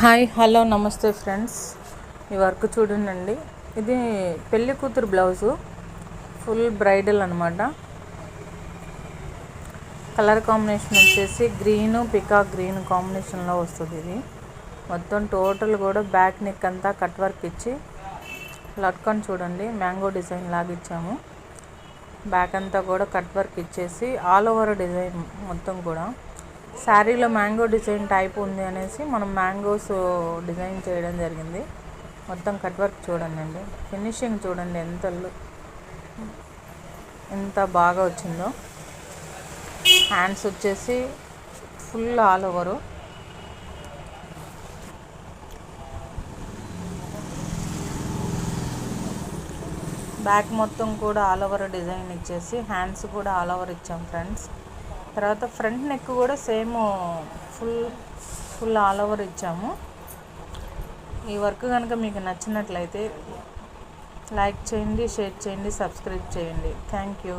Hi hello నమస్తే friends. ఈ work చూడండి. ఇది పెళ్లి కూతురు బ్లౌజు, ఫుల్ బ్రైడల్ అనమాట. కలర్ కాంబినేషన్ వచ్చేసి గ్రీను పికాక్ గ్రీన్ కాంబినేషన్లో వస్తుంది. ఇది మొత్తం టోటల్ కూడా బ్యాక్ నెక్ అంతా కట్ వర్క్ ఇచ్చి లట్కన్ చూడండి, మ్యాంగో డిజైన్ లాగా ఇచ్చాము. బ్యాక్ అంతా కూడా కట్ వర్క్ ఇచ్చేసి ఆల్ ఓవర్ డిజైన్ మొత్తం కూడా శారీలో మ్యాంగో డిజైన్ టైప్ ఉంది అనేసి మనం మ్యాంగోస్ డిజైన్ చేయడం జరిగింది. మొత్తం కట్ వర్క్ చూడండి, ఫినిషింగ్ చూడండి ఎంత బాగా వచ్చిందో. హ్యాండ్స్ వచ్చేసి ఫుల్ ఆల్ ఓవరు, బ్యాక్ మొత్తం కూడా ఆల్ ఓవర్ డిజైన్ ఇచ్చేసి హ్యాండ్స్ కూడా ఆల్ ఓవర్ ఇచ్చాం ఫ్రెండ్స్. తర్వాత ఫ్రంట్ నెక్ కూడా సేమ్ ఫుల్ ఆల్ ఓవర్ ఇచ్చాము. ఈ వర్క్ కనుక మీకు నచ్చినట్లయితే లైక్ చేయండి, షేర్ చేయండి, సబ్స్క్రైబ్ చేయండి. Thank you.